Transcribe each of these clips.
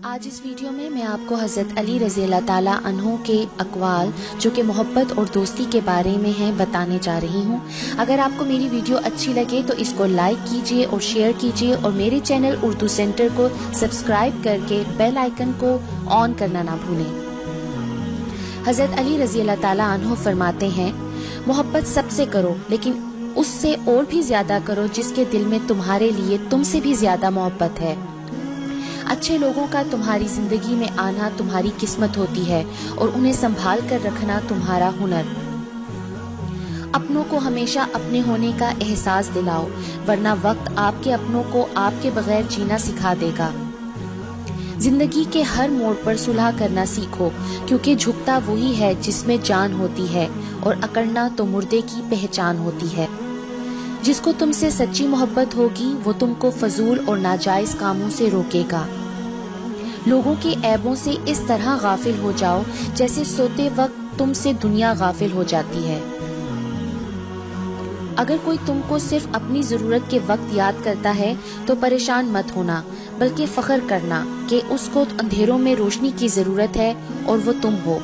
آج اس ویڈیو میں میں آپ کو حضرت علی رضی اللہ تعالیٰ عنہ کے اقوال جو کہ محبت اور دوستی کے بارے میں ہیں بتانے جا رہی ہوں۔ اگر آپ کو میری ویڈیو اچھی لگے تو اس کو لائک کیجئے اور شیئر کیجئے اور میرے چینل اردو سینٹر کو سبسکرائب کر کے بیل آئیکن کو آن کرنا نہ بھولیں۔ حضرت علی رضی اللہ تعالیٰ عنہ فرماتے ہیں، محبت سب سے کرو لیکن اس سے اور بھی زیادہ کرو جس کے دل میں تمہارے لیے تم سے بھی زیادہ محبت ہے۔ اچھے لوگوں کا تمہاری زندگی میں آنا تمہاری قسمت ہوتی ہے اور انہیں سنبھال کر رکھنا تمہارا ہنر۔ اپنوں کو ہمیشہ اپنے ہونے کا احساس دلاؤ، ورنہ وقت آپ کے اپنوں کو آپ کے بغیر جینا سکھا دے گا۔ زندگی کے ہر موڑ پر صلح کرنا سیکھو، کیونکہ جھکتا وہی ہے جس میں جان ہوتی ہے اور اکڑنا تو مردے کی پہچان ہوتی ہے۔ جس کو تم سے سچی محبت ہوگی وہ تم کو فضول اور ناجائز کاموں سے روکے گا۔ لوگوں کے عیبوں سے اس طرح غافل ہو جاؤ جیسے سوتے وقت تم سے دنیا غافل ہو جاتی ہے۔ اگر کوئی تم کو صرف اپنی ضرورت کے وقت یاد کرتا ہے تو پریشان مت ہونا، بلکہ فخر کرنا کہ اس کو اندھیروں میں روشنی کی ضرورت ہے اور وہ تم ہو۔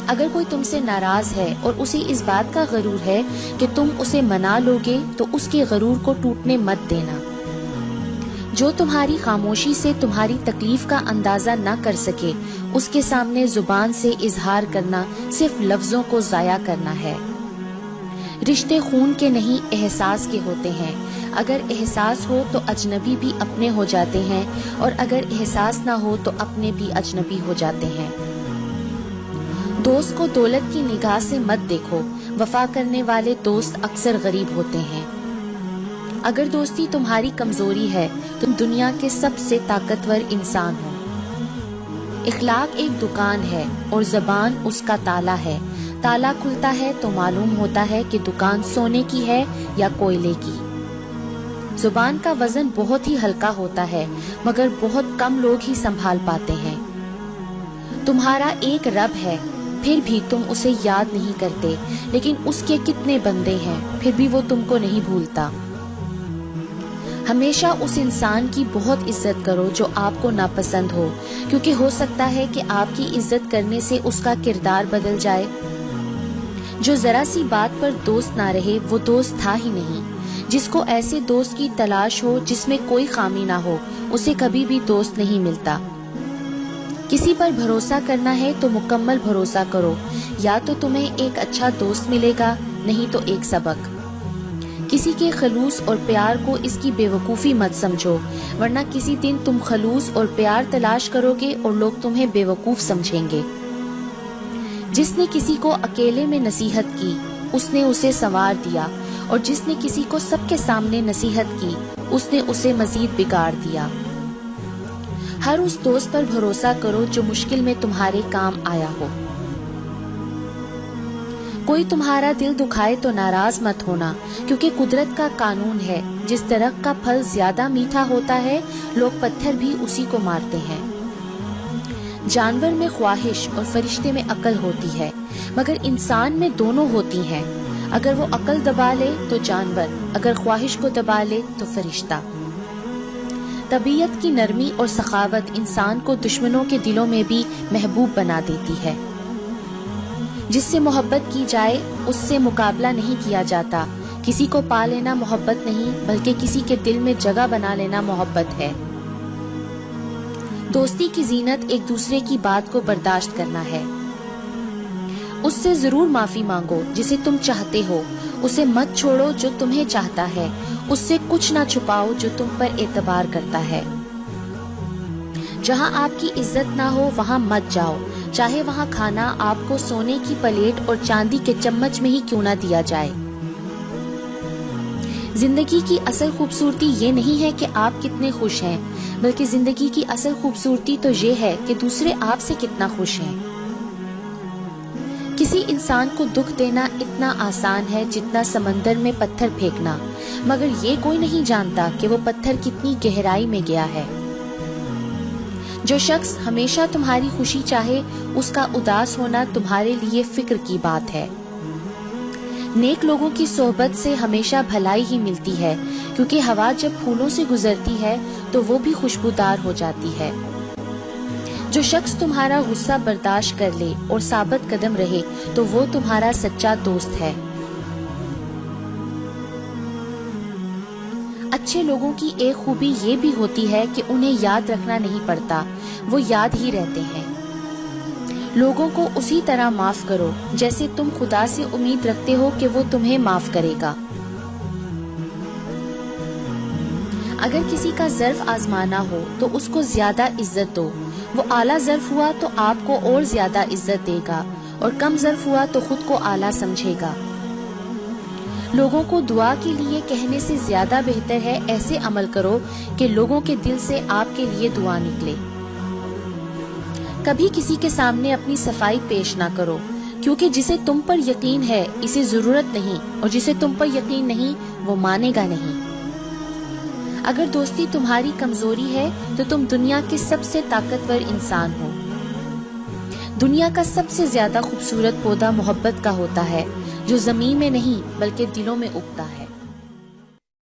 اگر کوئی تم سے ناراض ہے اور اسے اس بات کا غرور ہے کہ تم اسے منا لوگے تو اس کے غرور کو ٹوٹنے مت دینا۔ جو تمہاری خاموشی سے تمہاری تکلیف کا اندازہ نہ کر سکے اس کے سامنے زبان سے اظہار کرنا صرف لفظوں کو ضائع کرنا ہے۔ رشتے خون کے نہیں احساس کے ہوتے ہیں۔ اگر احساس ہو تو اجنبی بھی اپنے ہو جاتے ہیں اور اگر احساس نہ ہو تو اپنے بھی اجنبی ہو جاتے ہیں۔ دوست کو دولت کی نگاہ سے مت دیکھو، وفا کرنے والے دوست اکثر غریب ہوتے ہیں۔ اگر دوستی تمہاری کمزوری ہے تم دنیا کے سب سے طاقتور انسان ہو۔ اخلاق ایک دکان ہے اور زبان اس کا تالا ہے۔ تالا کھلتا ہے تو معلوم ہوتا ہے کہ دکان سونے کی ہے یا کوئلے کی۔ زبان کا وزن بہت ہی ہلکا ہوتا ہے مگر بہت کم لوگ ہی سنبھال پاتے ہیں۔ تمہارا ایک رب ہے پھر بھی تم اسے یاد نہیں کرتے، لیکن اس کے کتنے بندے ہیں پھر بھی وہ تم کو نہیں بھولتا۔ ہمیشہ اس انسان کی بہت عزت کرو جو آپ کو ناپسند ہو، کیونکہ ہو سکتا ہے کہ آپ کی عزت کرنے سے اس کا کردار بدل جائے۔ جو ذرا سی بات پر دوست نہ رہے وہ دوست تھا ہی نہیں۔ جس کو ایسے دوست کی تلاش ہو جس میں کوئی خامی نہ ہو اسے کبھی بھی دوست نہیں ملتا۔ کسی پر بھروسہ کرنا ہے تو مکمل بھروسہ کرو، یا تو تمہیں ایک اچھا دوست ملے گا نہیں تو ایک سبق۔ کسی کے خلوص اور پیار کو اس کی بے وقوفی مت سمجھو، ورنہ کسی دن تم خلوص اور پیار تلاش کرو گے اور لوگ تمہیں بے وقوف سمجھیں گے۔ جس نے کسی کو اکیلے میں نصیحت کی اس نے اسے سنوار دیا، اور جس نے کسی کو سب کے سامنے نصیحت کی اس نے اسے مزید بگاڑ دیا۔ ہر اس دوست پر بھروسہ کرو جو مشکل میں تمہارے کام آیا ہو۔ کوئی تمہارا دل دکھائے تو ناراض مت ہونا، کیونکہ قدرت کا قانون ہے جس درخت کا پھل زیادہ میٹھا ہوتا ہے لوگ پتھر بھی اسی کو مارتے ہیں۔ جانور میں خواہش اور فرشتے میں عقل ہوتی ہے، مگر انسان میں دونوں ہوتی ہیں۔ اگر وہ عقل دبا لے تو جانور، اگر خواہش کو دبا لے تو فرشتہ۔ طبیعت کی نرمی اور سخاوت انسان کو دشمنوں کے دلوں میں بھی محبوب بنا دیتی ہے۔ جس سے محبت کی جائے اس سے مقابلہ نہیں کیا جاتا۔ کسی کو پا لینا محبت نہیں بلکہ کسی کے دل میں جگہ بنا لینا محبت ہے۔ دوستی کی زینت ایک دوسرے کی بات کو برداشت کرنا ہے۔ اس سے ضرور معافی مانگو جسے تم چاہتے ہو، اسے مت چھوڑو جو تمہیں چاہتا ہے، اس سے کچھ نہ چھپاؤ جو تم پر اعتبار کرتا ہے۔ جہاں آپ کی عزت نہ ہو وہاں مت جاؤ، چاہے وہاں کھانا آپ کو سونے کی پلیٹ اور چاندی کے چمچ میں ہی کیوں نہ دیا جائے۔ زندگی کی اصل خوبصورتی یہ نہیں ہے کہ آپ کتنے خوش ہیں، بلکہ زندگی کی اصل خوبصورتی تو یہ ہے کہ دوسرے آپ سے کتنا خوش ہیں۔ کسی انسان کو دکھ دینا اتنا آسان ہے جتنا سمندر میں پتھر پھینکنا، مگر یہ کوئی نہیں جانتا کہ وہ پتھر کتنی گہرائی میں گیا ہے۔ جو شخص ہمیشہ تمہاری خوشی چاہے اس کا اداس ہونا تمہارے لیے فکر کی بات ہے۔ نیک لوگوں کی صحبت سے ہمیشہ بھلائی ہی ملتی ہے، کیونکہ ہوا جب پھولوں سے گزرتی ہے تو وہ بھی خوشبودار ہو جاتی ہے۔ جو شخص تمہارا غصہ برداشت کر لے اور ثابت قدم رہے تو وہ تمہارا سچا دوست ہے۔ اچھے لوگوں کی ایک خوبی یہ بھی ہوتی ہے کہ انہیں یاد رکھنا نہیں پڑتا، وہ یاد ہی رہتے ہیں۔ لوگوں کو اسی طرح معاف کرو جیسے تم خدا سے امید رکھتے ہو کہ وہ تمہیں معاف کرے گا۔ اگر کسی کا ظرف آزمانا ہو تو اس کو زیادہ عزت دو، وہ اعلیٰ ظرف ہوا تو آپ کو اور زیادہ عزت دے گا، اور کم ظرف ہوا تو خود کو اعلیٰ سمجھے گا۔ لوگوں کو دعا کے لیے کہنے سے زیادہ بہتر ہے ایسے عمل کرو کہ لوگوں کے دل سے آپ کے لیے دعا نکلے۔ کبھی کسی کے سامنے اپنی صفائی پیش نہ کرو، کیونکہ جسے تم پر یقین ہے اسے ضرورت نہیں، اور جسے تم پر یقین نہیں وہ مانے گا نہیں۔ اگر دوستی تمہاری کمزوری ہے تو تم دنیا کے سب سے طاقتور انسان ہو۔ دنیا کا سب سے زیادہ خوبصورت پودا محبت کا ہوتا ہے، جو زمین میں نہیں بلکہ دلوں میں اگتا ہے۔